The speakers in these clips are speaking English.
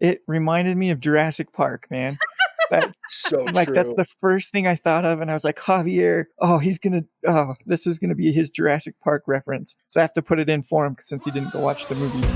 it reminded me of Jurassic Park, man. That So like that's true. the first thing I thought of, and I was like, Javier, this is gonna be his Jurassic Park reference. So I have to put it in for him since he didn't go watch the movie.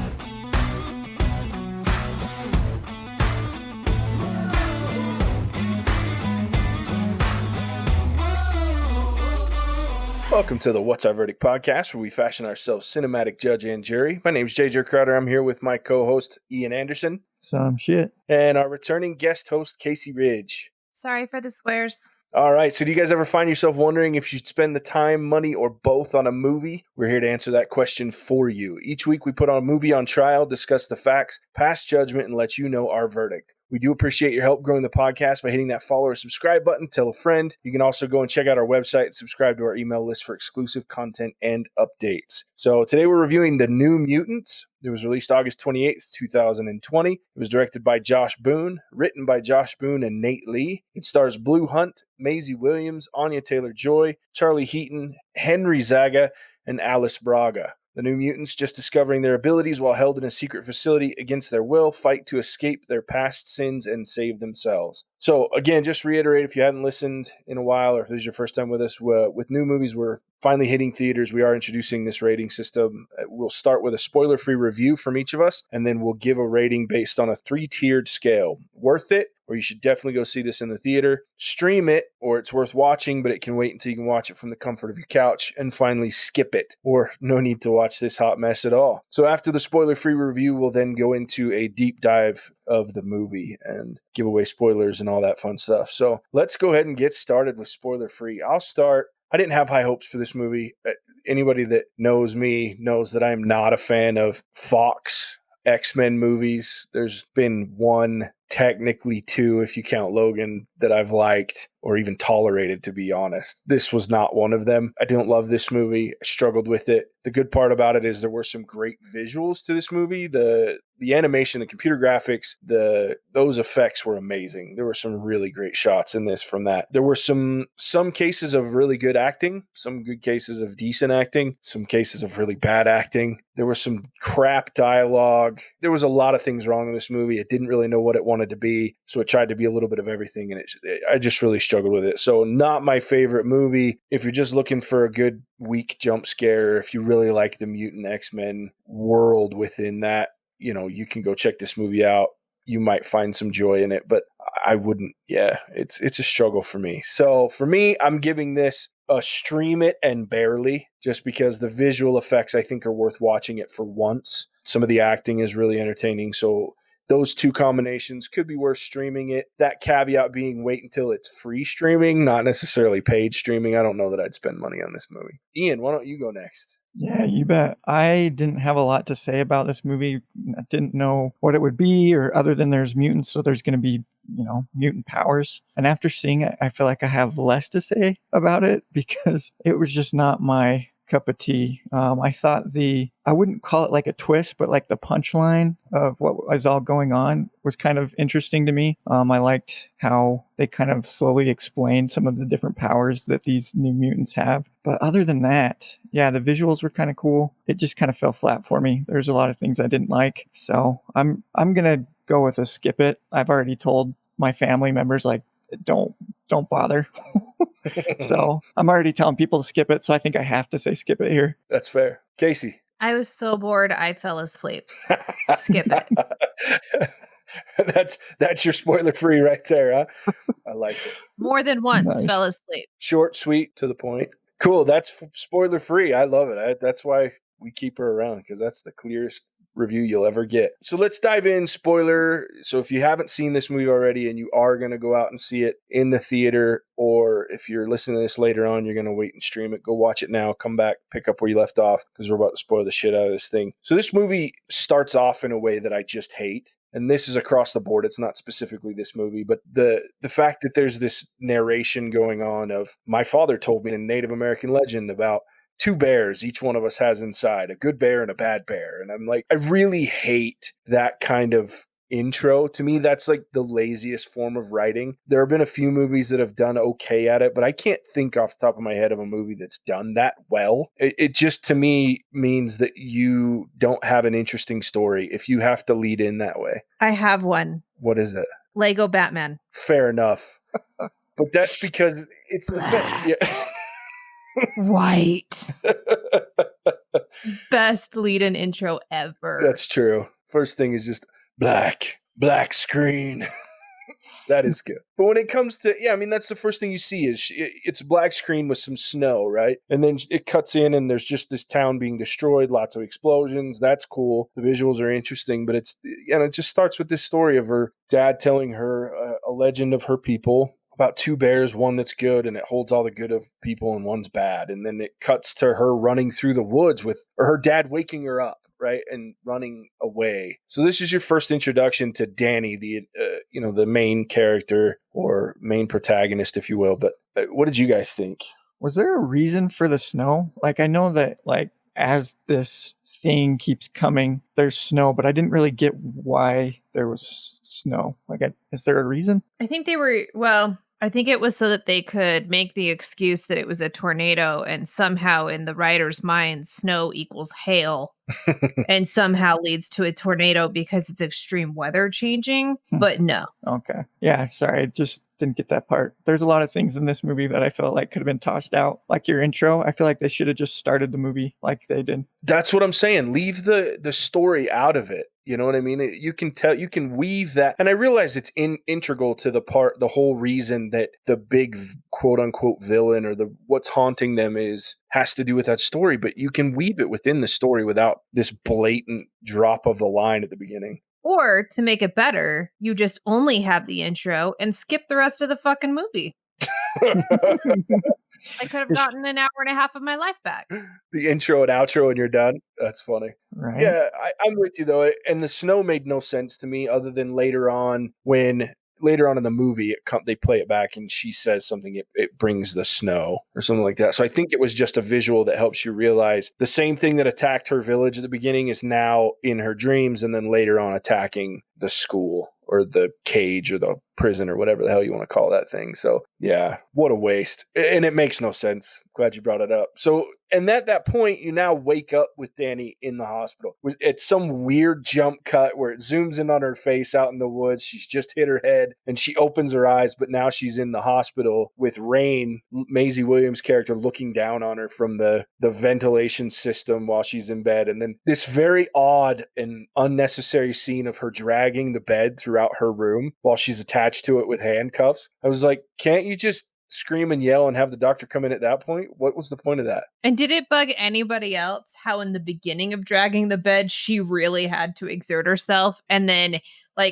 Welcome to the What's Our Verdict podcast, where we fashion ourselves cinematic judge and jury. My name is JJ Crowder. I'm here with my co-host, Ian Anderson. Some shit. And our returning guest host, Casey Ridge. Sorry for the swears. All right, so do you guys ever find yourself wondering if you should spend the time, money, or both on a movie? We're here to answer that question for you. Each week we put on a movie on trial, discuss the facts, pass judgment, and let you know our verdict. We do appreciate your help growing the podcast by hitting that follow or subscribe button. Tell a friend. You can also go and check out our website and subscribe to our email list for exclusive content and updates. So today we're reviewing The New Mutants. It was released August 28th, 2020. It was directed by Josh Boone, written by Josh Boone and Nate Lee. It stars Blue Hunt, Maisie Williams, Anya Taylor-Joy, Charlie Heaton, Henry Zaga, and Alice Braga. The New Mutants, just discovering their abilities while held in a secret facility against their will, fight to escape their past sins and save themselves. So again, just reiterate, if you hadn't listened in a while or if this is your first time with us, with new movies, we're finally hitting theaters. We are introducing this rating system. We'll start with a spoiler-free review from each of us, and then we'll give a rating based on a 3-tiered scale. Worth it, or you should definitely go see this in the theater. Stream it, or it's worth watching, but it can wait until you can watch it from the comfort of your couch. And finally, skip it, or no need to watch this hot mess at all. So after the spoiler-free review, we'll then go into a deep dive of the movie and give away spoilers and all that fun stuff. So let's go ahead and get started with spoiler-free. I'll start. I didn't have high hopes for this movie. Anybody that knows me knows that I'm not a fan of Fox X-Men movies. There's been one, technically two, if you count Logan, that I've liked or even tolerated, to be honest. This was not one of them. I didn't love this movie. I struggled with it. The good part about it is there were some great visuals to this movie. The animation, the computer graphics, those effects were amazing. There were some really great shots in this from that. There were some cases of really good acting, some good cases of decent acting, some cases of really bad acting. There was some crap dialogue. There was a lot of things wrong in this movie. It didn't really know what it wanted to be, so it tried to be a little bit of everything, and I just really struggled with it. So not my favorite movie. If you're just looking for a good weak jump scare, if you really like the Mutant X-Men world within that, you can go check this movie out. You might find some joy in it, but I wouldn't. Yeah, it's a struggle for me. So for me, I'm giving this a stream it and barely, just because the visual effects I think are worth watching it for once. Some of the acting is really entertaining. So those two combinations could be worth streaming it. That caveat being wait until it's free streaming, not necessarily paid streaming. I don't know that I'd spend money on this movie. Ian, why don't you go next? Yeah, you bet. I didn't have a lot to say about this movie. I didn't know what it would be, or other than there's mutants, so there's going to be, mutant powers. And after seeing it, I feel like I have less to say about it because it was just not my cup of tea. I thought I wouldn't call it like a twist, but like the punchline of what was all going on was kind of interesting to me. I liked how they kind of slowly explained some of the different powers that these new mutants have. But other than that, yeah, the visuals were kind of cool. It just kind of fell flat for me. There's a lot of things I didn't like. So I'm going to go with a skip it. I've already told my family members, like, don't bother. So I'm already telling people to skip it, so I think I have to say skip it here. That's fair. Casey. I was so bored, I fell asleep. Skip it. That's your spoiler free right there, huh? I like it. More than once, Nice. fell asleep. Short, sweet, to the point. Cool. That's spoiler free. I love it. That's why we keep her around, because that's the clearest review you'll ever get. So let's dive in. Spoiler. So if you haven't seen this movie already and you are going to go out and see it in the theater, or if you're listening to this later on, you're going to wait and stream it, go watch it now, come back, pick up where you left off, because we're about to spoil the shit out of this thing. So this movie starts off in a way that I just hate. And this is across the board. It's not specifically this movie, but the fact that there's this narration going on of, my father told me a Native American legend about 2 bears each one of us has inside, a good bear and a bad bear. And I'm like, I really hate that kind of intro. To me, that's like the laziest form of writing. There have been a few movies that have done okay at it, but I can't think off the top of my head of a movie that's done that well. It just, to me, means that you don't have an interesting story if you have to lead in that way. I have one. What is it? Lego Batman. Fair enough. But that's because it's the yeah. White. Best lead-in intro ever. That's true. First thing is just black screen. That is good. But when it comes to, that's the first thing you see is it's a black screen with some snow, right? And then it cuts in and there's just this town being destroyed, lots of explosions. That's cool. The visuals are interesting, but it just starts with this story of her dad telling her a legend of her people about two bears, one that's good and it holds all the good of people and one's bad. And then it cuts to her running through the woods or her dad waking her up, right, and running away. So this is your first introduction to Danny, the main character or main protagonist, if you will. But what did you guys think? Was there a reason for the snow? Like, I know that as this thing keeps coming, there's snow, but I didn't really get why there was snow. Is there a reason? I think I think it was so that they could make the excuse that it was a tornado, and somehow in the writer's mind, snow equals hail and somehow leads to a tornado because it's extreme weather changing. But no. Okay. Yeah, sorry. I just didn't get that part. There's a lot of things in this movie that I felt like could have been tossed out. Like your intro, I feel like they should have just started the movie like they did. That's what I'm saying. Leave the story out of it. You know what I mean? You can weave that. And I realize it's integral to the whole reason that the big quote unquote villain or what's haunting them has to do with that story, but you can weave it within the story without this blatant drop of the line at the beginning. Or to make it better, you just only have the intro and skip the rest of the fucking movie. I could have gotten an hour and a half of my life back. The intro and outro and you're done. That's funny. Right. Yeah, I'm with you though. And the snow made no sense to me other than later on in the movie, they play it back and she says something, it brings the snow or something like that. So I think it was just a visual that helps you realize the same thing that attacked her village at the beginning is now in her dreams and then later on attacking the school or the cage or the prison or whatever the hell you want to call that thing. So yeah, what a waste. And it makes no sense. Glad you brought it up. So, and at that point, you now wake up with Danny in the hospital. It's some weird jump cut where it zooms in on her face out in the woods. She's just hit her head and she opens her eyes, but now she's in the hospital with Rain, Maisie Williams' character, looking down on her from the ventilation system while she's in bed. And then this very odd and unnecessary scene of her dragging the bed throughout her room while she's attached to it with handcuffs. I was like, can't you just scream and yell and have the doctor come in at that point? What was the point of that? And did it bug anybody else how in the beginning of dragging the bed, she really had to exert herself? And then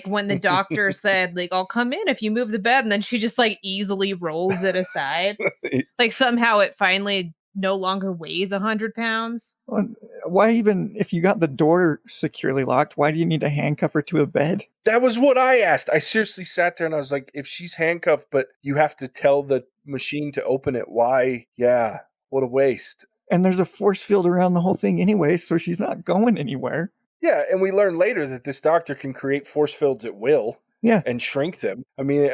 when the doctor said, I'll come in if you move the bed, and then she just easily rolls it aside. Somehow it finally no longer weighs 100 pounds. Why even, if you got the door securely locked, why do you need to handcuff her to a bed? That was what I asked. I seriously sat there and I was like, if she's handcuffed, but you have to tell the machine to open it, why? Yeah, what a waste. And there's a force field around the whole thing anyway, so she's not going anywhere. Yeah, and we learn later that this doctor can create force fields at will. Yeah. And shrink them. I mean,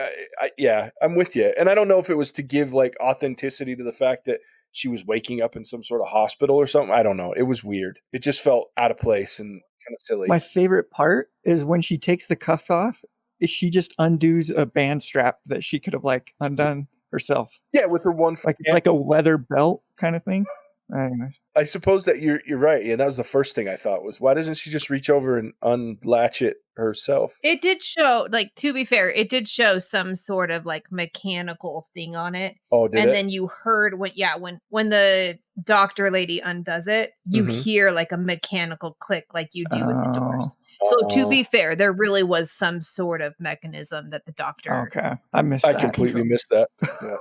I'm with you. And I don't know if it was to give authenticity to the fact that she was waking up in some sort of hospital or something. I don't know. It was weird. It just felt out of place and kind of silly. My favorite part is when she takes the cuff off, is she just undoes a band strap that she could have undone herself. Yeah, with her one foot. It's like a leather belt kind of thing. Anyways. I suppose that you're right. Yeah, that was the first thing I thought was, why doesn't she just reach over and unlatch it herself? It did show, to be fair, it did show some sort of mechanical thing on it. Oh, did and it? Then you heard when the doctor lady undoes it, you hear a mechanical click like you do with the doors. So to be fair, there really was some sort of mechanism that the doctor. Okay, I completely missed that. Yeah.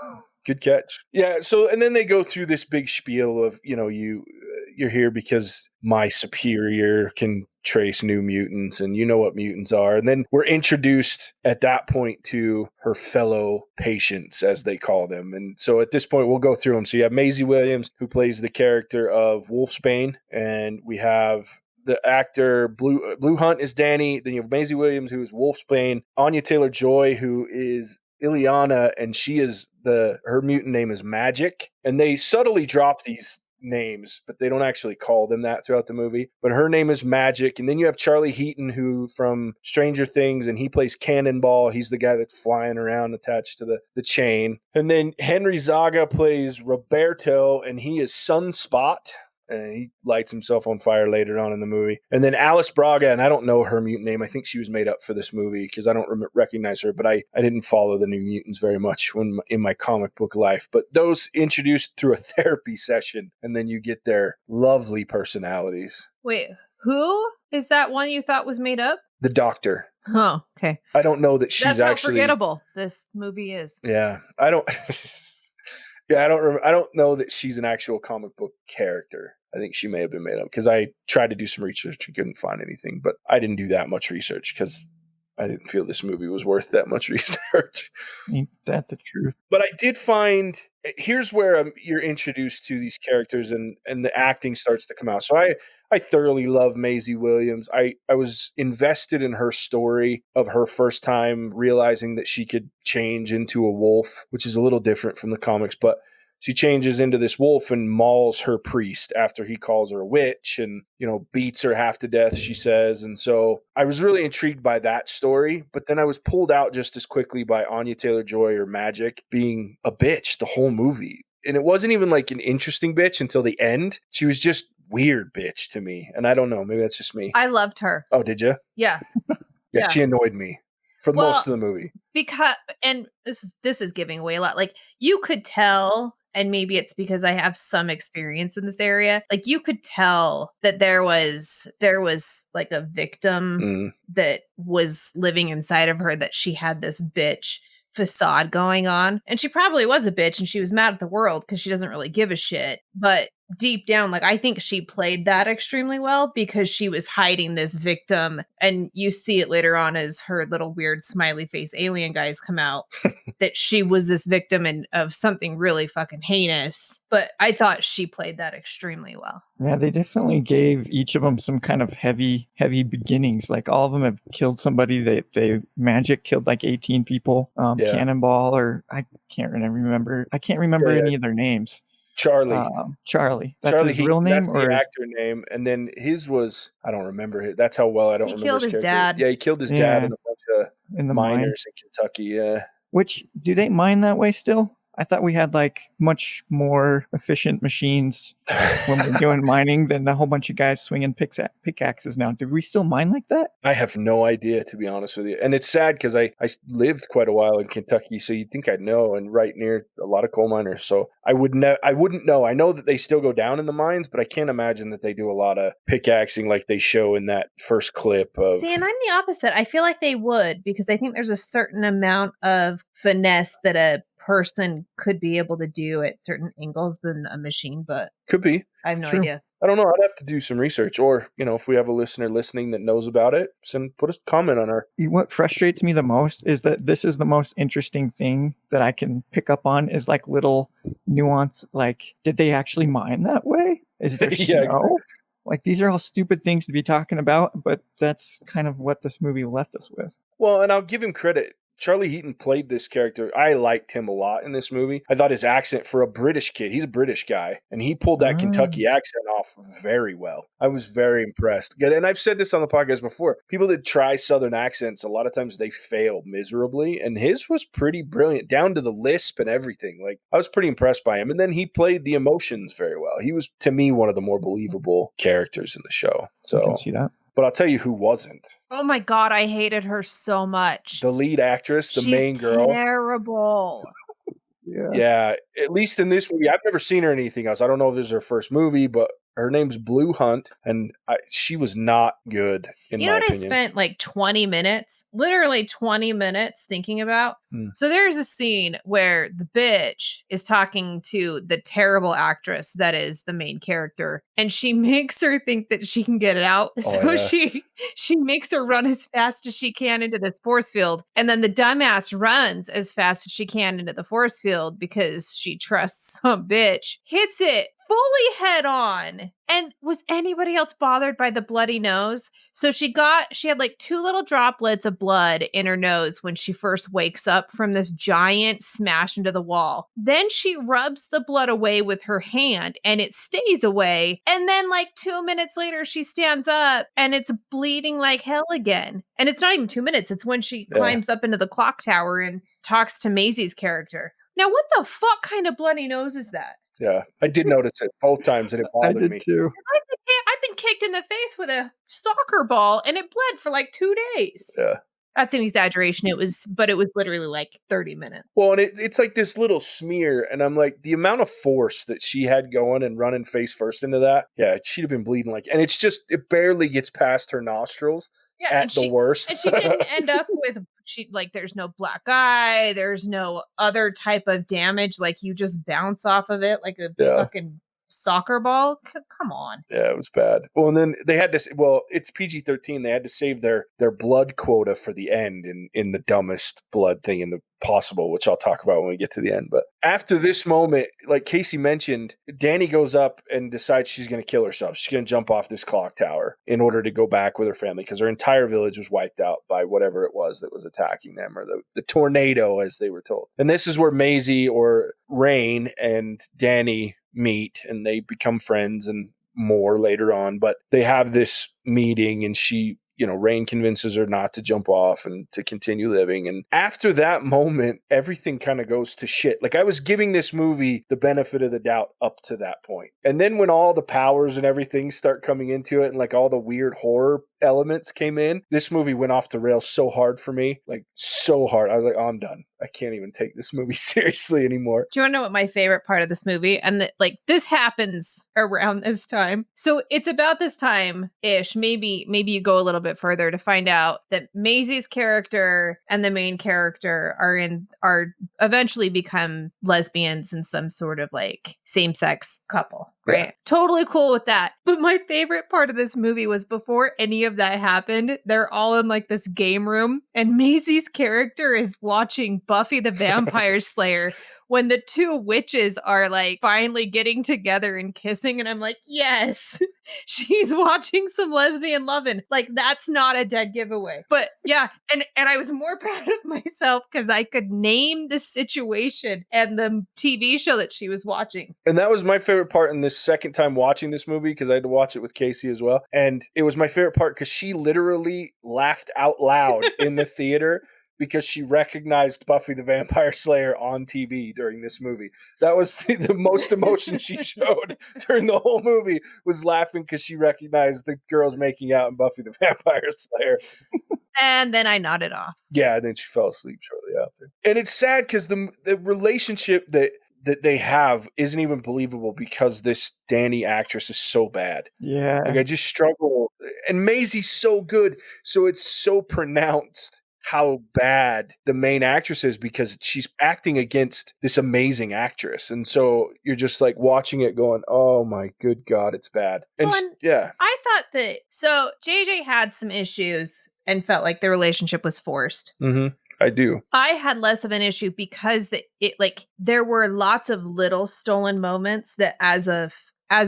Good catch. Yeah. So, and then they go through this big spiel of, you're here because my superior can trace new mutants and you know what mutants are. And then we're introduced at that point to her fellow patients, as they call them. And so at this point, we'll go through them. So you have Maisie Williams, who plays the character of Wolfsbane, and we have the actor Blue Hunt is Danny. Then you have Maisie Williams, who is Wolfsbane. Anya Taylor-Joy, who is Ileana, and she is her mutant name is Magic. And they subtly drop these names, but they don't actually call them that throughout the movie. But her name is Magic. And then you have Charlie Heaton, who from Stranger Things, and he plays Cannonball. He's the guy that's flying around attached to the chain. And then Henry Zaga plays Roberto, and he is Sunspot. And he lights himself on fire later on in the movie. And then Alice Braga, and I don't know her mutant name. I think she was made up for this movie because I don't recognize her, but I didn't follow the New Mutants very much in my comic book life. But those introduced through a therapy session, and then you get their lovely personalities. Wait, who is that one you thought was made up? The Doctor. Oh, okay. I don't know that she's That's how actually forgettable this movie is. Yeah, I don't. Yeah, I don't know that she's an actual comic book character. I think she may have been made up because I tried to do some research and couldn't find anything, but I didn't do that much research because I didn't feel this movie was worth that much research. Ain't that the truth? But I did find, here's where you're introduced to these characters and the acting starts to come out. So I thoroughly love Maisie Williams. I was invested in her story of her first time realizing that she could change into a wolf, which is a little different from the comics, but she changes into this wolf and mauls her priest after he calls her a witch and, beats her half to death, she says. And so I was really intrigued by that story, but then I was pulled out just as quickly by Anya Taylor-Joy or Magic being a bitch the whole movie. And it wasn't even like an interesting bitch until the end. She was just weird bitch to me. And I don't know, maybe that's just me. I loved her. Oh, did you? Yeah. Yeah, she annoyed me for most of the movie. Because, and this is giving away a lot. Like, you could tell, and maybe it's because I have some experience in this area, like you could tell that there was like a victim that was living inside of her, that she had this bitch facade going on. And she probably was a bitch and she was mad at the world because she doesn't really give a shit. But deep down, like, I think she played that extremely well because she was hiding this victim. And you see it later on as her little weird smiley face alien guys come out, that she was this victim of something really fucking heinous. But I thought she played that extremely well. Yeah, they definitely gave each of them some kind of heavy beginnings. Like all of them have killed somebody. They Magic killed like 18 people. Cannonball, or I can't remember. I can't remember any of their names. Charlie. Charlie. That's his real name, that's the actor name, and then his was, I don't remember it. That's how well I don't remember. He killed his dad. Yeah, he killed his dad and a bunch of miners in Kentucky. Yeah. Which, do they mine that way still? I thought we had like much more efficient machines when we're doing mining than a whole bunch of guys swinging pickaxes now. Do we still mine like that? I have no idea, to be honest with you. And it's sad because I lived quite a while in Kentucky, so you'd think I'd know, and right near a lot of coal miners. So I wouldn't know. I know that they still go down in the mines, but I can't imagine that they do a lot of pickaxing like they show in that first clip of. See, and I'm the opposite. I feel like they would, because I think there's a certain amount of finesse that a person could be able to do at certain angles than a machine, but could be. I have no idea. I don't know. I'd have to do some research, or if we have a listener listening that knows about it, put a comment on our. What frustrates me the most is that this is the most interesting thing that I can pick up on is like little nuance. Like, did they actually mine that way? Is there snow? Exactly. Like, these are all stupid things to be talking about, but that's kind of what this movie left us with. Well, and I'll give him credit. Charlie Heaton played this character. I liked him a lot in this movie. I thought his accent for a British kid, he's a British guy, and he pulled that Kentucky accent off very well. I was very impressed. And I've said this on the podcast before. People that try Southern accents, a lot of times they fail miserably, and his was pretty brilliant, down to the lisp and everything. Like, I was pretty impressed by him. And then he played the emotions very well. He was, to me, one of the more believable characters in the show. So I can see that. But I'll tell you who wasn't. Oh my God, I hated her so much. The lead actress, the main girl. Terrible. Yeah, at least in this movie. I've never seen her in anything else. I don't know if this is her first movie, but her name's Blue Hunt, and she was not good, in my opinion. I spent like 20 minutes, literally 20 minutes thinking about? So there's a scene where the bitch is talking to the terrible actress that is the main character, and she makes her think that she can get it out. She makes her run as fast as she can into this force field, and then the dumbass runs as fast as she can into the force field because she trusts some bitch, hits it fully head on. And was anybody else bothered by the bloody nose? So she had like 2 little droplets of blood in her nose when she first wakes up from this giant smash into the wall. Then she rubs the blood away with her hand and it stays away. And then like 2 minutes later, she stands up and it's bleeding like hell again. And it's not even 2 minutes. It's when she climbs up into the clock tower and talks to Maisie's character. Now, what the fuck kind of bloody nose is that? Yeah, I did notice it both times, and it I bothered did me. too. I've been kicked in the face with a soccer ball and it bled for like 2 days. Yeah. That's an exaggeration. It was literally like 30 minutes. Well, and it's like this little smear, and I'm like, the amount of force that she had going and running face first into that, yeah, she'd have been bleeding like, and it's just, it barely gets past her nostrils at the worst. And she didn't end up with, there's no black eye, there's no other type of damage, like you just bounce off of it like a fucking soccer ball. Come on. Yeah, it was bad. Well, and then they had to. Well, it's PG-13. They had to save their blood quota for the end in the dumbest blood thing in the possible, which I'll talk about when we get to the end. But after this moment, like Casey mentioned, Danny goes up and decides she's going to kill herself. She's going to jump off this clock tower in order to go back with her family because her entire village was wiped out by whatever it was that was attacking them, or the tornado, as they were told. And this is where Maisie or Rain and Danny meet, and they become friends and more later on. But they have this meeting, and Rain convinces her not to jump off and to continue living. And after that moment, everything kind of goes to shit. Like, I was giving this movie the benefit of the doubt up to that point. And then when all the powers and everything start coming into it, and like all the weird horror elements came in, this movie went off the rails so hard for me, like so hard. I was like, oh, I'm done. I can't even take this movie seriously anymore. Do you want to know what my favorite part of this movie? And this happens around this time. So it's about this time-ish. Maybe you go a little bit further to find out that Maisie's character and the main character are eventually become lesbians and some sort of like same-sex couple. Right. Yeah. Totally cool with that. But my favorite part of this movie was before any of that happened, they're all in like this game room and Maisie's character is watching Buffy the Vampire Slayer when the 2 witches are like finally getting together and kissing. And I'm like, yes, she's watching some lesbian loving. Like, that's not a dead giveaway. But yeah, and I was more proud of myself because I could name the situation and the TV show that she was watching. And that was my favorite part in this second time watching this movie, because I had to watch it with Casey as well. And it was my favorite part because she literally laughed out loud in the theater because she recognized Buffy the Vampire Slayer on TV during this movie. That was the most emotion she showed during the whole movie, was laughing because she recognized the girls making out in Buffy the Vampire Slayer. And then I nodded off. Yeah, and then she fell asleep shortly after. And it's sad because the relationship that they have isn't even believable because this Danny actress is so bad. Yeah. Like, I just struggle. And Maisie's so good, so it's so pronounced how bad the main actress is because she's acting against this amazing actress. And so you're just like watching it going, oh my good God, it's bad. And yeah. I thought that, so JJ had some issues and felt like the relationship was forced. Mm-hmm. I do. I had less of an issue because there were lots of little stolen moments that as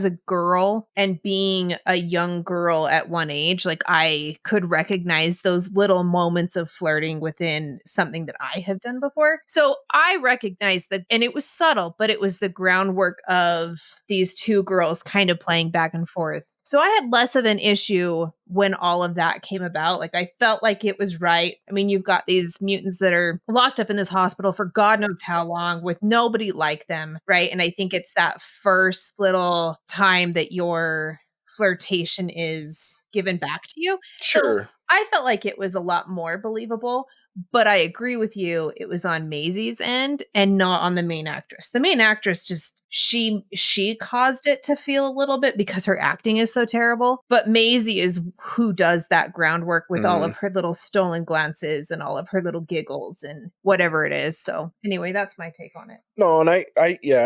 a girl and being a young girl at one age, like I could recognize those little moments of flirting within something that I have done before. So I recognized that, and it was subtle, but it was the groundwork of these 2 girls kind of playing back and forth. So I had less of an issue when all of that came about. Like, I felt like it was right. I mean, you've got these mutants that are locked up in this hospital for God knows how long with nobody like them, right? And I think it's that first little time that your flirtation is given back to you. Sure. So I felt like it was a lot more believable, but I agree with you. It was on Maisie's end and not on the main actress. The main actress just, she caused it to feel a little bit because her acting is so terrible. But Maisie is who does that groundwork with all of her little stolen glances and all of her little giggles and whatever it is. So anyway, that's my take on it. No, and I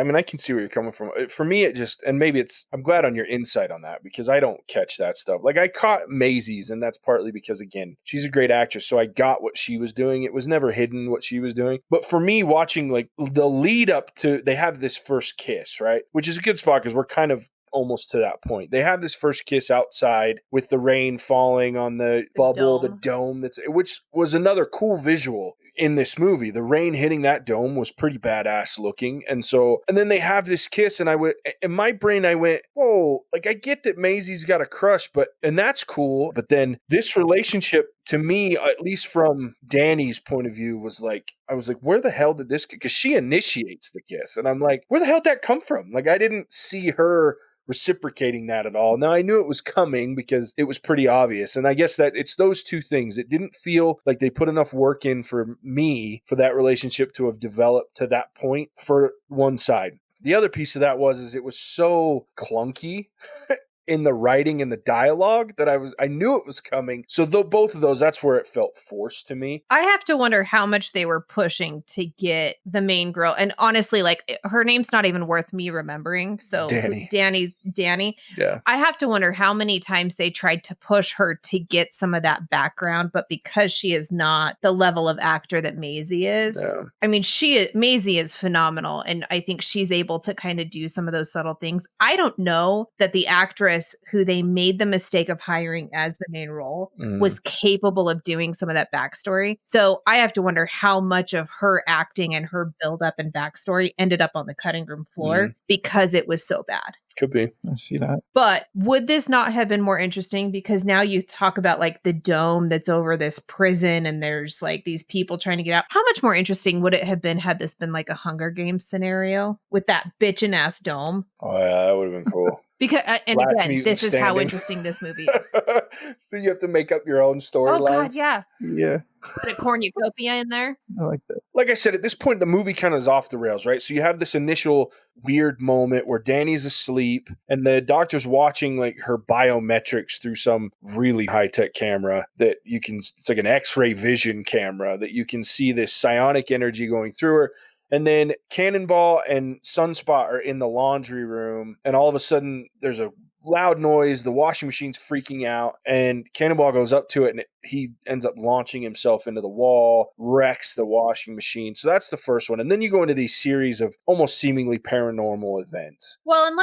mean, I can see where you're coming from. For me, it just, and maybe I'm glad on your insight on that because I don't catch that stuff. Like, I caught Maisie's, and that's partly because because, again, she's a great actress. So I got what she was doing. It was never hidden what she was doing. But for me, watching like the lead up to, they have this first kiss, right? Which is a good spot because we're kind of almost to that point. They have this first kiss outside with the rain falling on the bubble, the dome, which was another cool visual in this movie. The rain hitting that dome was pretty badass looking. And then they have this kiss, and in my brain I went, whoa, like I get that Maisie's got a crush, and that's cool. But then this relationship, to me, at least from Danny's point of view, was like, I was like, where the hell did this, because she initiates the kiss. And I'm like, where the hell did that come from? Like, I didn't see her reciprocating that at all. Now, I knew it was coming because it was pretty obvious. And I guess that it's those two things. It didn't feel like they put enough work in for me for that relationship to have developed to that point for one side. The other piece of that is it was so clunky in the writing and the dialogue that I knew it was coming. So though both of those, that's where it felt forced to me. I have to wonder how much they were pushing to get the main girl. And honestly, like, her name's not even worth me remembering. So Danny. Yeah. I have to wonder how many times they tried to push her to get some of that background, but because she is not the level of actor that Maisie is, I mean, Maisie is phenomenal. And I think she's able to kind of do some of those subtle things. I don't know that the actress who they made the mistake of hiring as the main role was capable of doing some of that backstory. So I have to wonder how much of her acting and her buildup and backstory ended up on the cutting room floor because it was so bad. Could be. I see that. But would this not have been more interesting? Because now you talk about like the dome that's over this prison and there's like these people trying to get out. How much more interesting would it have been had this been like a Hunger Games scenario with that bitchin' ass dome? Oh yeah, that would have been cool. Because again, this is how interesting this movie is. So you have to make up your own storylines. Oh God, yeah. Yeah. Put a cornucopia in there. I like that. Like I said, at this point, the movie kind of is off the rails, right? So you have this initial weird moment where Danny's asleep and the doctor's watching like her biometrics through some really high-tech camera that it's like an X-ray vision camera that you can see this psionic energy going through her. And then Cannonball and Sunspot are in the laundry room, and all of a sudden there's a loud noise. The washing machine's freaking out, and Cannonball goes up to it, and he ends up launching himself into the wall, wrecks the washing machine. So that's the first one. And then you go into these series of almost seemingly paranormal events. Well, and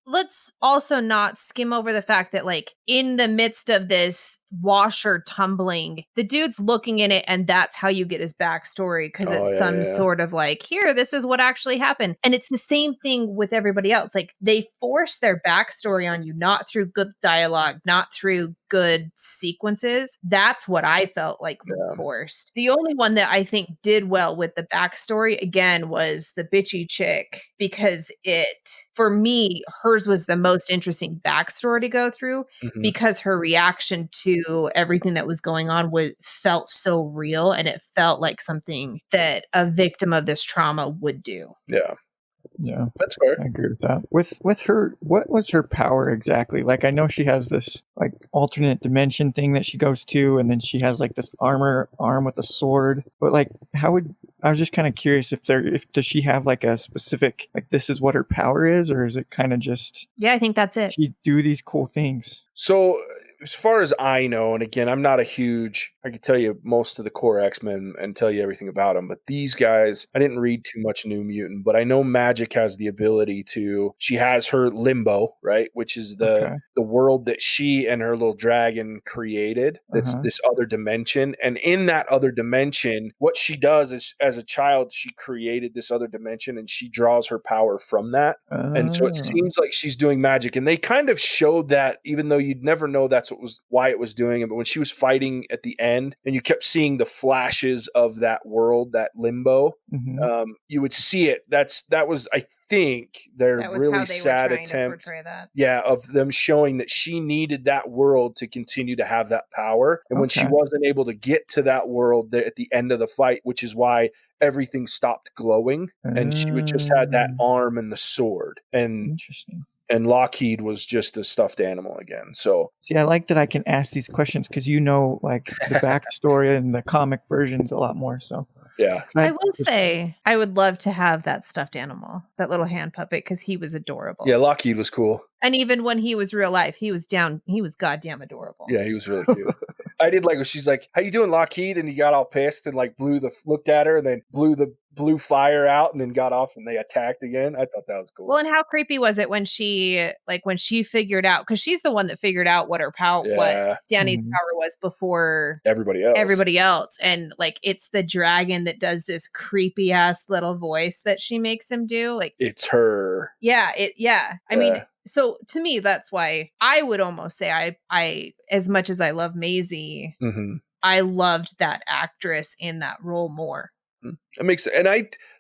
let's also not skim over the fact that, like, in the midst of this washer tumbling, the dude's looking in it, and that's how you get his backstory, because it's sort of like, here, this is what actually happened. And it's the same thing with everybody else. Like, they force their backstory on you, not through good dialogue, not through good sequences. That's what I felt like was forced. The only one that I think did well with the backstory, again, was the bitchy chick, because for me, hers was the most interesting backstory to go through, because her reaction to everything that was going on felt so real, and it felt like something that a victim of this trauma would do. Yeah, that's fair. I agree with that. With her, what was her power exactly? Like, I know she has this like alternate dimension thing that she goes to, and then she has like this arm with a sword. But like, I was just kind of curious if does she have like a specific, like, this is what her power is, or is it kind of just? Yeah, I think that's it. She do these cool things. So as far as I know, and again, I'm not I could tell you most of the core X-Men and tell you everything about them, but these guys, I didn't read too much New Mutant, but I know Magic has the ability she has her limbo, right? Which is the world that she and her little dragon created. That's this other dimension. And in that other dimension, what she does is, as a child, she created this other dimension and she draws her power from that. And so it seems like she's doing magic. And they kind of showed that, even though you'd never know that's why it was doing it. But when she was fighting at the end and you kept seeing the flashes of that world, that limbo, you would see it. That was, I think, their really sad attempt, of them showing that she needed that world to continue to have that power. And when she wasn't able to get to that world at the end of the fight, which is why everything stopped glowing, and she would just had that arm and the sword. And interesting. And Lockheed was just a stuffed animal again. So see, I like that I can ask these questions because like the backstory and the comic versions a lot more. So yeah, I will say I would love to have that stuffed animal, that little hand puppet, because he was adorable. Yeah, Lockheed was cool. And even when he was real life, he was goddamn adorable. Yeah, he was really cute. I did like when she's like, "How you doing, Lockheed?" And he got all pissed and like looked at her and then blew fire out and then got off and they attacked again. I thought that was cool. Well, and how creepy was it when she figured out, because she's the one that figured out what what Danny's Mhm. power was before everybody else. And like it's the dragon that does this creepy ass little voice that she makes him do. Like It's her. I mean, so to me, that's why I would almost say I as much as I love Maisie, I loved that actress in that role more. It makes and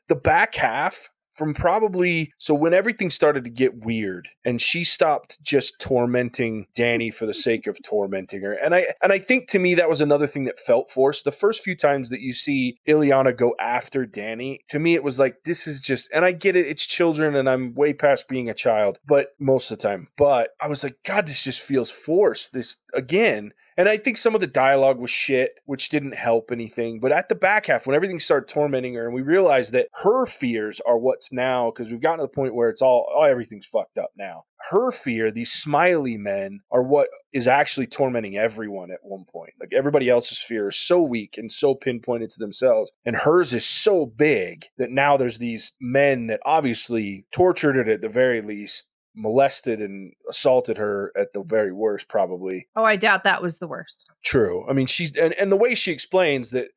the back half from probably so when everything started to get weird and she stopped just tormenting Danny for the sake of tormenting her. And I think to me that was another thing that felt forced. The first few times that you see Ileana go after Danny, to me it was like this is just, and I get it, it's children and I'm way past being a child, but most of the time. But I was like, God, this just feels forced. This again. And I think some of the dialogue was shit, which didn't help anything. But at the back half, when everything started tormenting her and we realized that her fears are what's now, because we've gotten to the point where it's everything's fucked up now. Her fear, these smiley men, are what is actually tormenting everyone at one point. Like everybody else's fear is so weak and so pinpointed to themselves. And hers is so big that now there's these men that obviously tortured her at the very least, molested and assaulted her at the very worst, probably. Oh, I doubt that was the worst. True. I mean, she's and the way she explains that,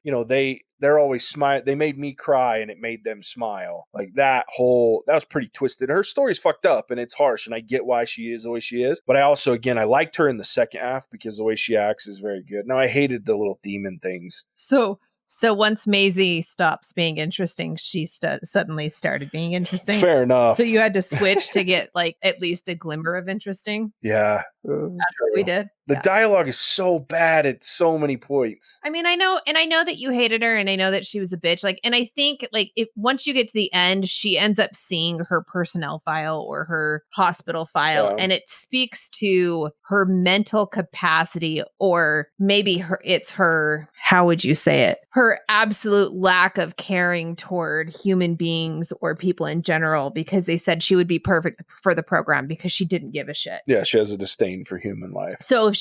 they're always smile. They made me cry and it made them smile. Like that was pretty twisted. Her story's fucked up and it's harsh. And I get why she is the way she is. But I also, again, I liked her in the second half because the way she acts is very good. Now I hated the little demon things. So once Maisie stops being interesting, she suddenly started being interesting. Fair enough. So you had to switch to get like at least a glimmer of interesting. Yeah. That's what we did. The dialogue is so bad at so many points. I mean, I know that you hated her and I know that she was a bitch. Like, and I think like if once you get to the end, she ends up seeing her personnel file or her hospital file, and it speaks to her mental capacity, or maybe it's her, how would you say it? Her absolute lack of caring toward human beings or people in general, because they said she would be perfect for the program because she didn't give a shit. Yeah, she has a disdain for human life. So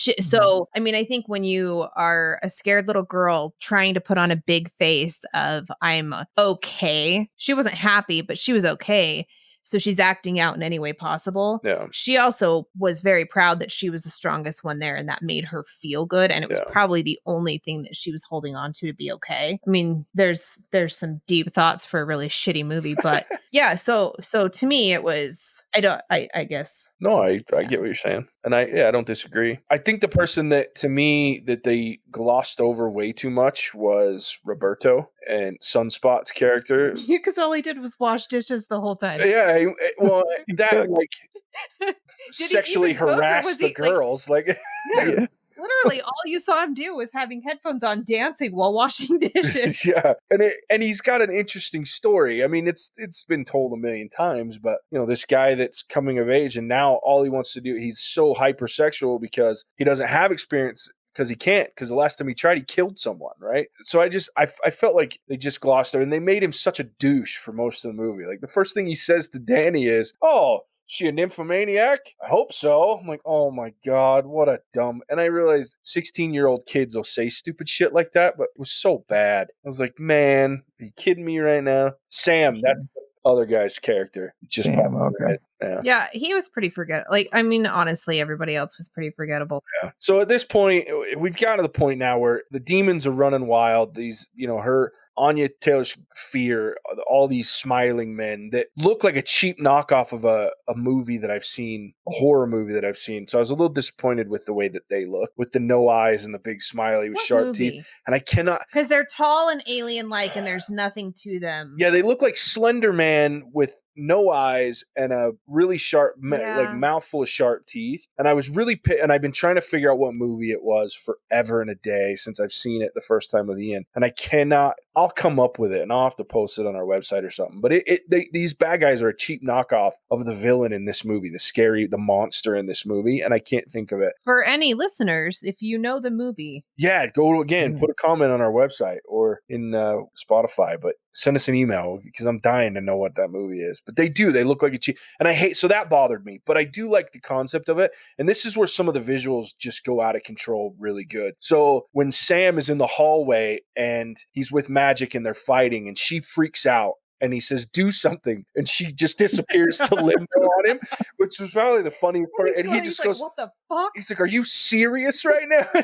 I mean, I think when you are a scared little girl trying to put on a big face of I'm okay, she wasn't happy, but she was okay. So she's acting out in any way possible. Yeah. She also was very proud that she was the strongest one there, and that made her feel good. And it was probably the only thing that she was holding on to be okay. I mean, there's some deep thoughts for a really shitty movie, but yeah. So to me, it was. I guess. No, I get what you're saying. And I don't disagree. I think the person that, to me, that they glossed over way too much was Roberto and Sunspot's character. Because all he did was wash dishes the whole time. Yeah, well, that, like, sexually harassed the girls. Yeah. Literally, all you saw him do was having headphones on, dancing while washing dishes. Yeah, and he's got an interesting story. I mean, it's been told a million times, but this guy that's coming of age, and now all he wants to do, he's so hypersexual because he doesn't have experience. Because he can't, because the last time he tried, he killed someone, right? So I felt like they just glossed over, and they made him such a douche for most of the movie. Like the first thing he says to Danny is, "Oh, she a nymphomaniac? I hope so." I'm like, oh my God, what a dumb. And I realized 16-year-old kids will say stupid shit like that, but it was so bad. I was like, man, are you kidding me right now? Sam, that's the other guy's character. Just Sam, okay. Yeah, he was pretty forgettable. Like, I mean, honestly, everybody else was pretty forgettable. Yeah. So at this point, we've gotten to the point now where the demons are running wild. These, her Anya Taylor's fear, all these smiling men that look like a cheap knockoff of a movie that I've seen, a horror movie that I've seen. So I was a little disappointed with the way that they look, with the no eyes and the big smiley with sharp teeth. And I cannot... Because they're tall and alien-like and there's nothing to them. Yeah, they look like Slender Man with no eyes and a really sharp, like mouthful of sharp teeth. And I was really and I've been trying to figure out what movie it was forever and a day since I've seen it the first time with Ian. And I cannot... I'll come up with it, and I'll have to post it on our website or something. But these bad guys are a cheap knockoff of the villain in this movie, the monster in this movie, and I can't think of it. For any listeners, if you know the movie, yeah, go again, put a comment on our website or in Spotify, but send us an email because I'm dying to know what that movie is. But they look like a cheap, and I hate, so that bothered me, but I do like the concept of it. And this is where some of the visuals just go out of control really good. So when Sam is in the hallway and he's with Magic and they're fighting and she freaks out, and he says, do something. And she just disappears to limbo on him, which was probably the funniest part. And he just goes, what the fuck? He's like, are you serious right now?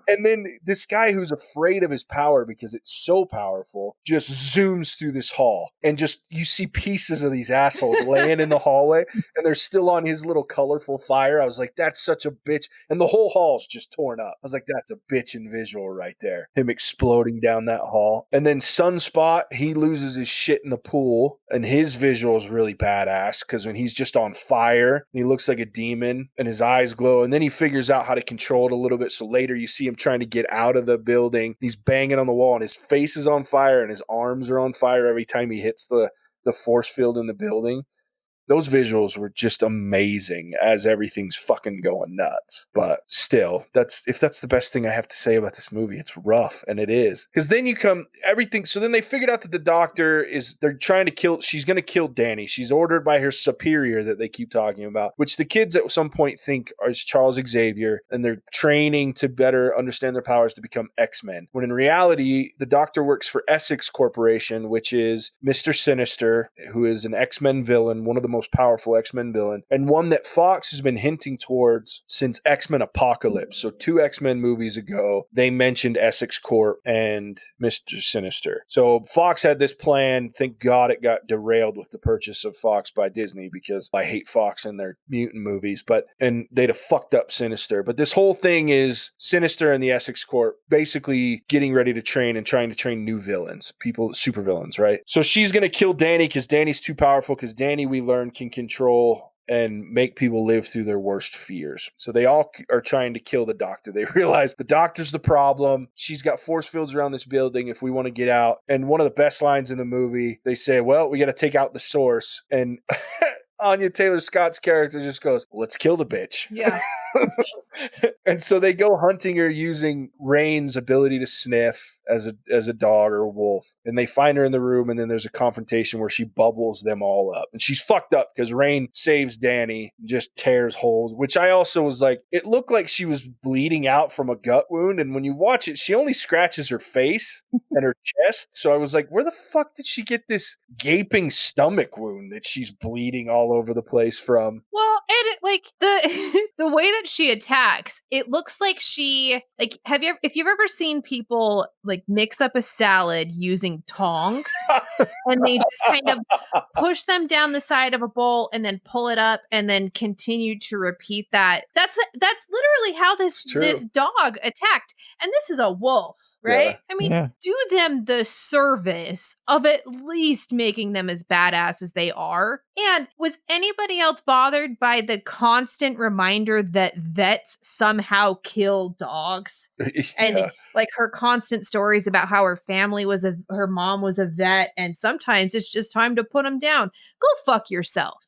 And then this guy who's afraid of his power because it's so powerful just zooms through this hall. And just, you see pieces of these assholes laying in the hallway. And they're still on his little colorful fire. I was like, that's such a bitch. And the whole hall's just torn up. I was like, that's a bitchin' visual right there. Him exploding down that hall. And then Sunspot, he loses his shit in the pool. And his visual is really badass because when he's just on fire and he looks like a demon and his eyes glow. And then he figures out how to control it a little bit. So later you see him trying to get out of the building. He's banging on the wall and his face is on fire and his arms are on fire every time he hits the force field in the building. Those visuals were just amazing as everything's fucking going nuts. But still, if that's the best thing I have to say about this movie, it's rough, and it is. Because then so then they figured out that the doctor they're trying to she's going to kill Danny. She's ordered by her superior that they keep talking about, which the kids at some point think is Charles Xavier, and they're training to better understand their powers to become X-Men. When in reality, the doctor works for Essex Corporation, which is Mr. Sinister, who is an X-Men villain, one of the most powerful X-Men villain, and one that Fox has been hinting towards since X-Men Apocalypse. So 2 X-Men movies ago, they mentioned Essex Corp and Mr. Sinister. So Fox had this plan. Thank God it got derailed with the purchase of Fox by Disney, because I hate Fox and their mutant movies, and they'd have fucked up Sinister. But this whole thing is Sinister and the Essex Corp basically getting ready to train and trying to train new villains, super villains, right? So she's going to kill Danny because Danny's too powerful, because Danny, we learn, can control and make people live through their worst fears. So they all are trying to kill the doctor. They realize the doctor's the problem. She's got force fields around this building if we want to get out. And one of the best lines in the movie, they say, well, we got to take out the source. And Anya Taylor-Scott's character just goes, let's kill the bitch. Yeah. And so they go hunting her using Rain's ability to sniff as a dog or a wolf. And they find her in the room, and then there's a confrontation where she bubbles them all up. And she's fucked up because Rain saves Danny, just tears holes, which I also was like, it looked like she was bleeding out from a gut wound. And when you watch it, she only scratches her face and her chest. So I was like, where the fuck did she get this gaping stomach wound that she's bleeding all over the place from? Well, and the way that she attacks, it looks like she, like, if you've ever seen people like mix up a salad using tongs and they just kind of push them down the side of a bowl and then pull it up and then continue to repeat that. That's literally how this dog attacked. And this is a wolf, right? Yeah. I mean, do them the service of at least making them as badass as they are. And was anybody else bothered by the constant reminder that vets somehow kill dogs? And like her constant stories about how her mom was a vet, and sometimes it's just time to put them down. Go fuck yourself.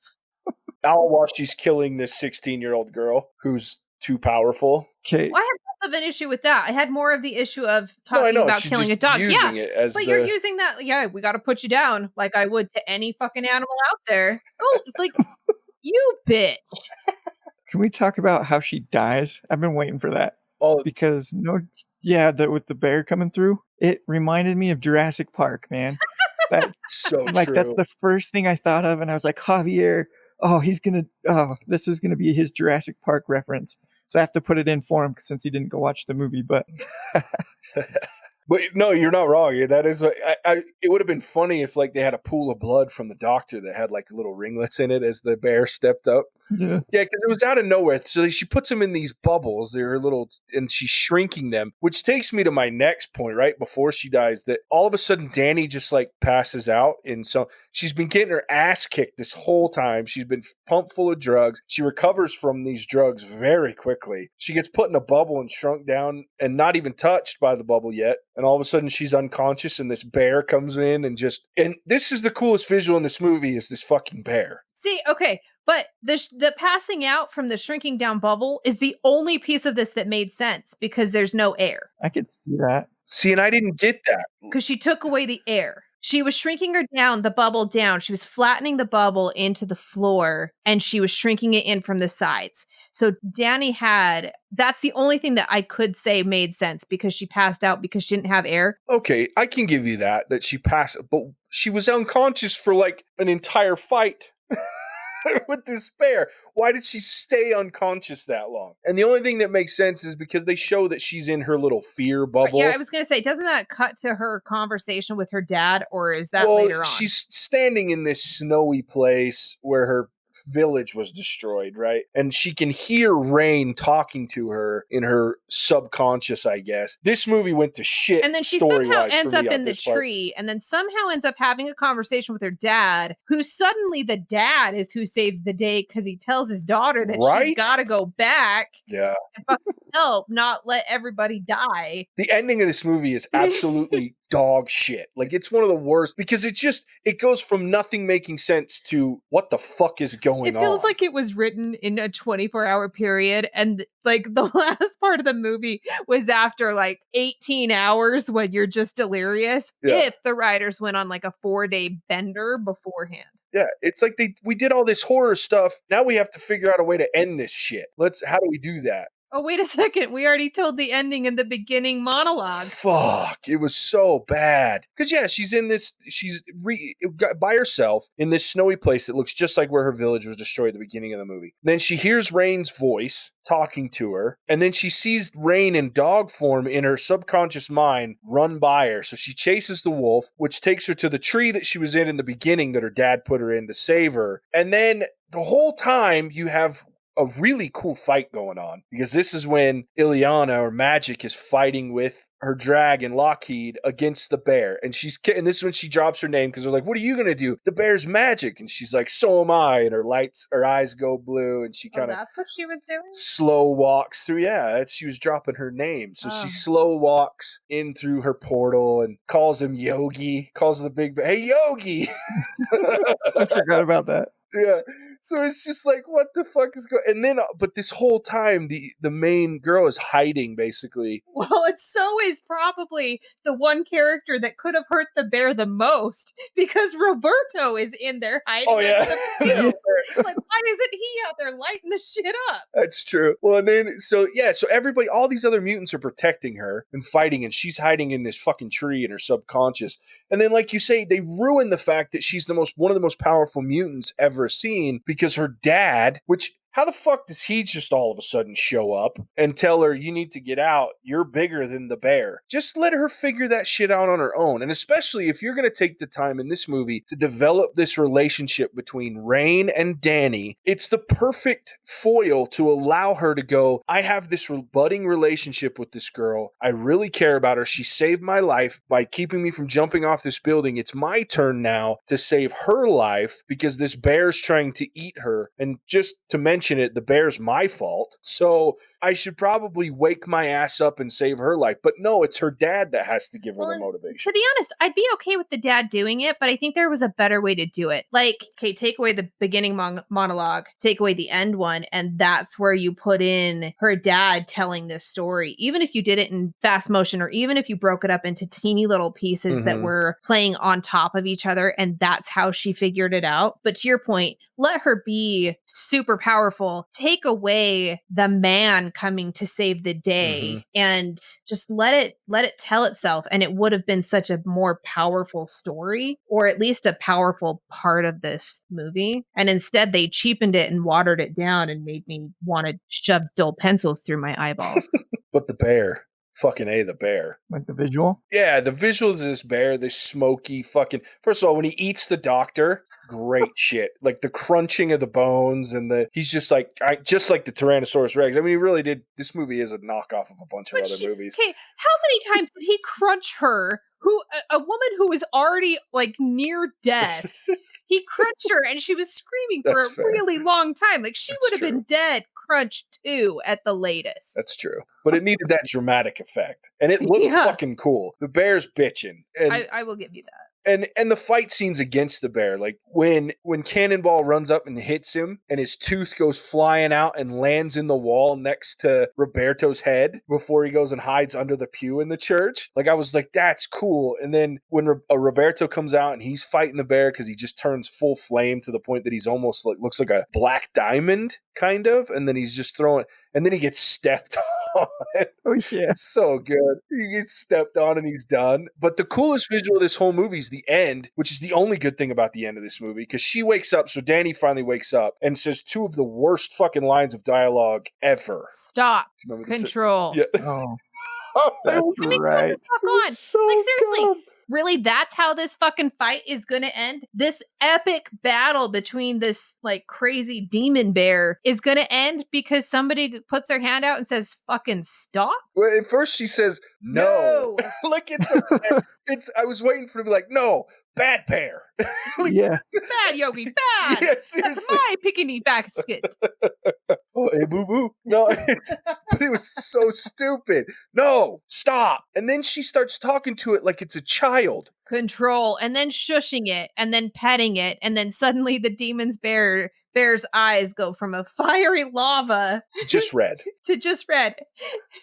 Now while she's killing this 16-year-old girl who's too powerful. Okay. Well, I have less of an issue with that. I had more of the issue of talking about killing a dog. Yeah, you're using that. Yeah, we got to put you down like I would to any fucking animal out there. Oh, like you bitch. Can we talk about how she dies? I've been waiting for that. Oh, because with the bear coming through, it reminded me of Jurassic Park, man. That so like true. That's the first thing I thought of, and I was like, Javier, this is gonna be his Jurassic Park reference. So I have to put it in for him since he didn't go watch the movie. But But no, you're not wrong. That is, it would have been funny if like they had a pool of blood from the doctor that had like little ringlets in it as the bear stepped up. Yeah. Yeah, because it was out of nowhere. So she puts them in these bubbles. They're her little, and she's shrinking them, which takes me to my next point. Right before she dies, that all of a sudden Danny just like passes out, and so she's been getting her ass kicked this whole time. She's been pumped full of drugs. She recovers from these drugs very quickly. She gets put in a bubble and shrunk down, and not even touched by the bubble yet. And all of a sudden she's unconscious, and this bear comes in and this is the coolest visual in this movie is this fucking bear. See, okay, but the passing out from the shrinking down bubble is the only piece of this that made sense because there's no air. I could see that. See, and I didn't get that. Because she took away the air. She was shrinking her down, the bubble down. She was flattening the bubble into the floor and she was shrinking it in from the sides. So Danny that's the only thing that I could say made sense because she passed out because she didn't have air. Okay, I can give you that she passed, but she was unconscious for like an entire fight. With this bear. Why did she stay unconscious that long? And the only thing that makes sense is because they show that she's in her little fear bubble. Yeah, I was going to say, doesn't that cut to her conversation with her dad, or is that later on? She's standing in this snowy place where her village was destroyed, right? And she can hear Rain talking to her in her subconscious, I guess. This movie went to shit. And then she somehow ends up in the tree and then somehow ends up having a conversation with her dad, who suddenly the dad is who saves the day because he tells his daughter that she's got to go back. Yeah. And help, not let everybody die. The ending of this movie is absolutely dog shit. Like, it's one of the worst because it goes from nothing making sense to what the fuck is going on. It feels like it was written in a 24-hour period, and like the last part of the movie was after like 18 hours when you're just delirious. Yeah. If the writers went on like a 4-day bender beforehand. Yeah, it's like we did all this horror stuff. Now we have to figure out a way to end this shit. How do we do that? Oh, wait a second. We already told the ending in the beginning monologue. Fuck. It was so bad. Because, yeah, she's in this, by herself in this snowy place that looks just like where her village was destroyed at the beginning of the movie. Then she hears Rain's voice talking to her. And then she sees Rain in dog form in her subconscious mind run by her. So she chases the wolf, which takes her to the tree that she was in the beginning that her dad put her in to save her. And then the whole time you have a really cool fight going on because this is when Ileana or Magic is fighting with her dragon Lockheed against the bear, and this is when she drops her name because they're like, "What are you gonna do? The bear's Magic," and she's like, "So am I," and her eyes go blue, and she kind of that's what she was doing. Slow walks through. Yeah, she was dropping her name, so she slow walks in through her portal and calls him Yogi. Calls the big hey Yogi. I forgot about that. Yeah. So it's just like, what the fuck is going? And then, but this whole time, the main girl is hiding, basically. Well, it's always probably the one character that could have hurt the bear the most because Roberto is in there hiding. Oh yeah, like why isn't he out there lighting the shit up? That's true. Well, and then so everybody, all these other mutants are protecting her and fighting, and she's hiding in this fucking tree in her subconscious. And then, like you say, they ruin the fact that she's one of the most powerful mutants ever seen. Because her dad, how the fuck does he just all of a sudden show up and tell her, you need to get out? You're bigger than the bear. Just let her figure that shit out on her own. And especially if you're going to take the time in this movie to develop this relationship between Rain and Danny, it's the perfect foil to allow her to go, I have this budding relationship with this girl. I really care about her. She saved my life by keeping me from jumping off this building. It's my turn now to save her life because this bear's trying to eat her. And just to mention it, the bear's my fault. So I should probably wake my ass up and save her life. But no, it's her dad that has to give her the motivation. To be honest, I'd be okay with the dad doing it, but I think there was a better way to do it. Like, okay, take away the beginning monologue, take away the end one, and that's where you put in her dad telling this story. Even if you did it in fast motion, or even if you broke it up into teeny little pieces that were playing on top of each other, and that's how she figured it out. But to your point, let her be super powerful. Take away the man coming to save the day and just let it tell itself, and it would have been such a more powerful story, or at least a powerful part of this movie. And instead they cheapened it and watered it down and made me want to shove dull pencils through my eyeballs. But the bear fucking A, the bear. Like the visual? Yeah, the visuals of this bear, this smoky fucking. First of all, when he eats the doctor, great shit. Like the crunching of the bones and he's just like just like the Tyrannosaurus Rex. I mean, he really did. This movie is a knockoff of a bunch of other movies. Okay, how many times did he crunch her? A woman who was already like near death. He crunched her and she was screaming for That's a fair. really long time. Like she That's would have true. been dead, crunched too at the latest. That's true. But it needed that dramatic effect. And it looked fucking cool. The bear's bitching. And I will give you that. And the fight scenes against the bear, like when Cannonball runs up and hits him and his tooth goes flying out and lands in the wall next to Roberto's head before he goes and hides under the pew in the church. Like I was like, that's cool. And then when Roberto comes out and he's fighting the bear because he just turns full flame to the point that he's almost like looks like a black diamond kind of, and then he's just throwing, and then he gets stepped on. Oh yeah. It's so good. He gets stepped on and he's done. But the coolest visual of this whole movie is the end, which is the only good thing about the end of this movie, because she wakes up, so Danny finally wakes up and says two of the worst fucking lines of dialogue ever. Stop. Control. Yeah. Oh, That's right. Fuck on. So Like seriously. dumb. Really, that's how this fucking fight is going to end? This epic battle between this like crazy demon bear is going to end because somebody puts their hand out and says fucking stop? Well, at first she says no. Like it's I was waiting for her to be like, no, bad bear. Like, yeah. Bad, Yogi, bad. Yeah, That's seriously. my picnic basket. Oh, hey, boo boo. No, but it was so stupid. No, stop. And then she starts talking to it like it's a child. Control, and then shushing it, and then petting it, and then suddenly the bear's eyes go from a fiery lava Just red. to just red.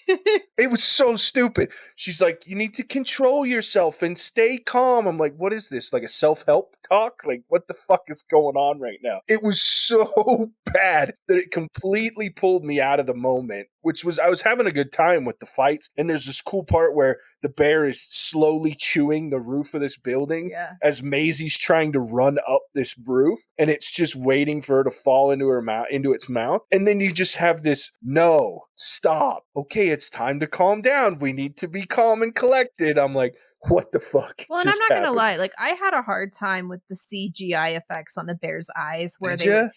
It was so stupid. She's like, you need to control yourself and stay calm. I'm like, what is this? Like a self-help talk? Like, what the fuck is going on right now? It was so bad that it completely pulled me out of the moment, which was, I was having a good time with the fights. And there's this cool part where the bear is slowly chewing the roof of this building as Maisie's trying to run up this roof, and it's just waiting for her to fall into her mouth, into its mouth. And then you just have this, no, stop. Okay, it's time to calm down. We need to be calm and collected. I'm like, what the fuck? Well, and I'm not gonna lie, like I had a hard time with the CGI effects on the bear's eyes where to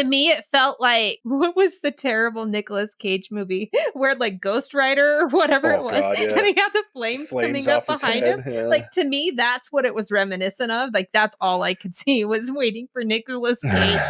me it felt like, what was the terrible Nicolas Cage movie where like Ghost Rider or whatever it was, God, and he had the flames coming up behind him. Yeah. Like to me, that's what it was reminiscent of. Like that's all I could see was waiting for Nicolas Cage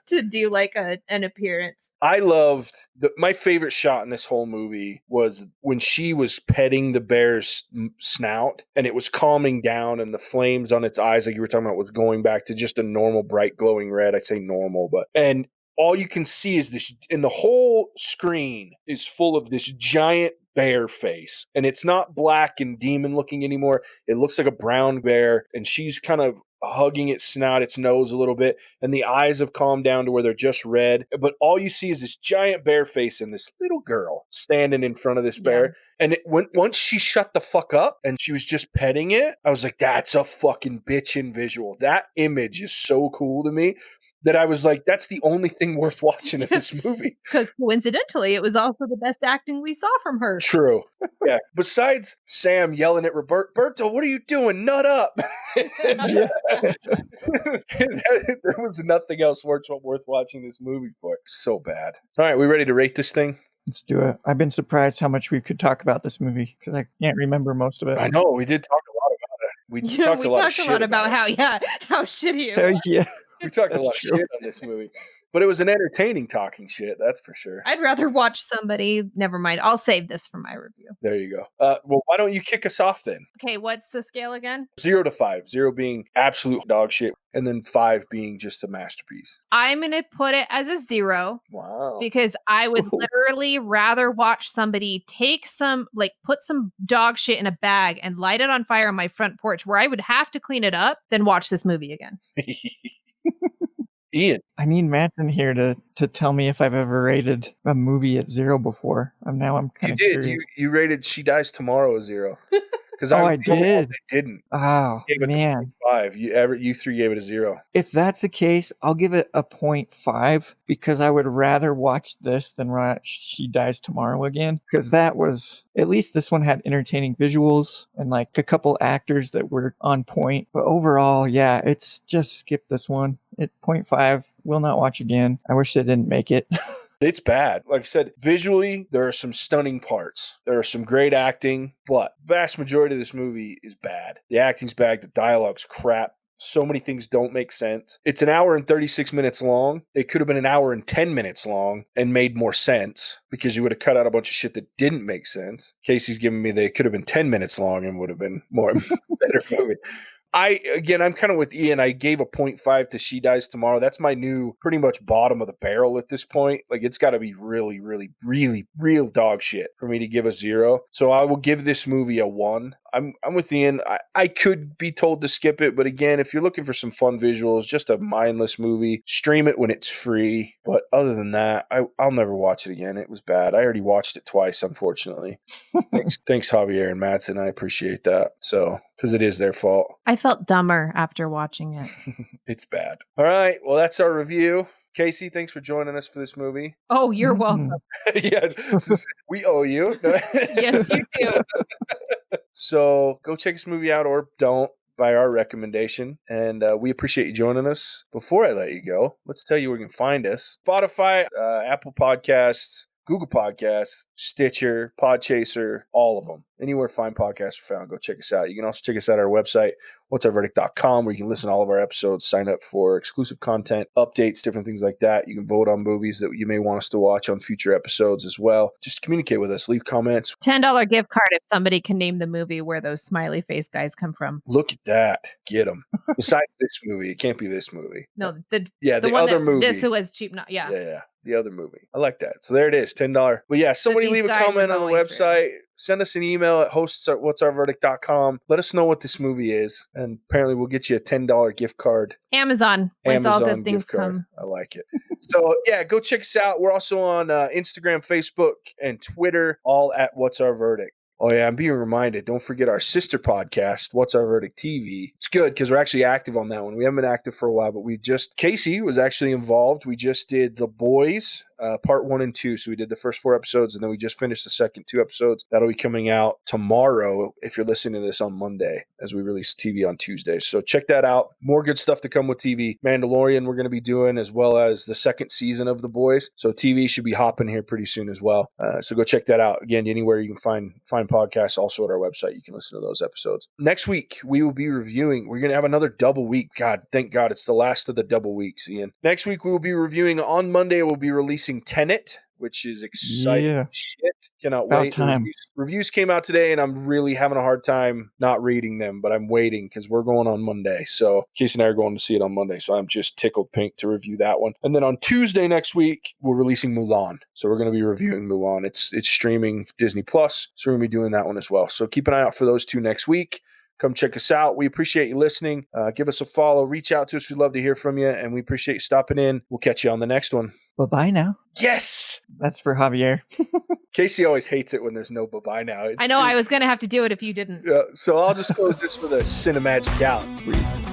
to do like an appearance. I loved my favorite shot in this whole movie was when she was petting the bear's snout and it was calming down and the flames on its eyes, like you were talking about, was going back to just a normal bright glowing red. I say normal, and all you can see is this, and the whole screen is full of this giant bear face, and it's not black and demon looking anymore. It looks like a brown bear, and she's kind of hugging its snout, its nose a little bit, and the eyes have calmed down to where they're just red. But all you see is this giant bear face and this little girl standing in front of this bear. And once she shut the fuck up and she was just petting it, I was like, that's a fucking bitchin' visual. That image is so cool to me that I was like, that's the only thing worth watching in this movie. Because coincidentally, it was also the best acting we saw from her. True. Yeah. Besides Sam yelling at Roberto, what are you doing? Nut up. There was nothing else worth watching this movie for. So bad. All right, we ready to rate this thing? Let's do it. I've been surprised how much we could talk about this movie because I can't remember most of it. I know, we did talk a lot about it. We talked a lot about how shitty it was. Yeah. We talked a lot of shit on this movie. But it was an entertaining talking shit, that's for sure. I'd rather watch somebody. Never mind. I'll save this for my review. There you go. Well, why don't you kick us off then? Okay, what's the scale again? 0 to 5. 0 being absolute dog shit, and then 5 being just a masterpiece. I'm going to put it as a 0. Wow. Because I would literally rather watch somebody take put some dog shit in a bag and light it on fire on my front porch where I would have to clean it up than watch this movie again. Ian. I need Matt in here to tell me if I've ever rated a movie at 0 before. I'm kind of curious. You rated She Dies Tomorrow a 0. Because Oh, I did. They didn't. Oh, Gave it man. 5. You 3 gave it a 0. If that's the case, I'll give it a 0.5 because I would rather watch this than watch She Dies Tomorrow again. Because that was, at least this one had entertaining visuals and like a couple actors that were on point. But overall, yeah, it's just skip this one. At 0.5, will not watch again. I wish they didn't make it. It's bad. Like I said, visually, there are some stunning parts. There are some great acting, but vast majority of this movie is bad. The acting's bad. The dialogue's crap. So many things don't make sense. It's an hour and 36 minutes long. It could have been an hour and 10 minutes long and made more sense because you would have cut out a bunch of shit that didn't make sense. Casey's giving me they could have been 10 minutes long and would have been more better movie. I'm kind of with Ian. I gave a 0.5 to She Dies Tomorrow. That's my new pretty much bottom of the barrel at this point. Like it's got to be really, really, really, real dog shit for me to give a 0. So I will give this movie a 1. I'm with Ian. I could be told to skip it, but again, if you're looking for some fun visuals, just a mindless movie, stream it when it's free. But other than that, I'll never watch it again. It was bad. I already watched it twice, unfortunately. Thanks, Javier and Madsen. I appreciate that. So, because it is their fault. I felt dumber after watching it. It's bad. All right. Well, that's our review. Casey, thanks for joining us for this movie. Oh, you're welcome. Yeah, we owe you. Yes, you do. So go check this movie out or don't by our recommendation. And we appreciate you joining us. Before I let you go, let's tell you where you can find us. Spotify, Apple Podcasts, Google Podcasts, Stitcher, Podchaser, all of them. Anywhere fine podcasts are found, go check us out. You can also check us out at our website, whatsourverdict.com, where you can listen to all of our episodes, sign up for exclusive content, updates, different things like that. You can vote on movies that you may want us to watch on future episodes as well. Just communicate with us, leave comments. $10 gift card if somebody can name the movie where those smiley face guys come from. Look at that. Get them. Besides this movie, it can't be this movie. No, the one other movie. This was cheap. Not yeah. Yeah. The other movie. I like that. So there it is, $10. But yeah, somebody these leave a guys are comment on the going website. Send us an email at hosts@whatsourverdict.com. Let us know what this movie is. And apparently we'll get you a $10 gift card. Amazon. Whence all good things gift card. come. I like it. So yeah, go check us out. We're also on Instagram, Facebook, and Twitter, all at What's Our Verdict. Oh, yeah, I'm being reminded. Don't forget our sister podcast, What's Our Verdict TV. It's good because we're actually active on that one. We haven't been active for a while, but Casey was actually involved. We just did The Boys, part 1 and 2. So we did the first 4 episodes, and then we just finished the second 2 episodes. That'll be coming out tomorrow if you're listening to this on Monday, as we release TV on Tuesday. So check that out. More good stuff to come with TV. Mandalorian we're going to be doing, as well as the second season of The Boys. So TV should be hopping here pretty soon as well. So go check that out. Again, anywhere you can find podcasts, also at our website, you can listen to those episodes. Next week, we will be reviewing. We're going to have another double week. God, thank God, it's the last of the double weeks, Ian. Next week, we will be reviewing. On Monday, we'll be releasing Tenet, which is exciting shit. Cannot About wait. time. Reviews came out today, and I'm really having a hard time not reading them, but I'm waiting because we're going on Monday. So Casey and I are going to see it on Monday, so I'm just tickled pink to review that one. And then on Tuesday next week, we're releasing Mulan. So we're going to be reviewing Mulan. It's streaming Disney+, so we're going to be doing that one as well. So keep an eye out for those 2 next week. Come check us out. We appreciate you listening. Give us a follow. Reach out to us. We'd love to hear from you, and we appreciate you stopping in. We'll catch you on the next one. Bye-bye now. Yes! That's for Javier. Casey always hates it when there's no bye-bye now. I know. I was going to have to do it if you didn't. Yeah, so I'll just close this with a cinemagic out. Sweet.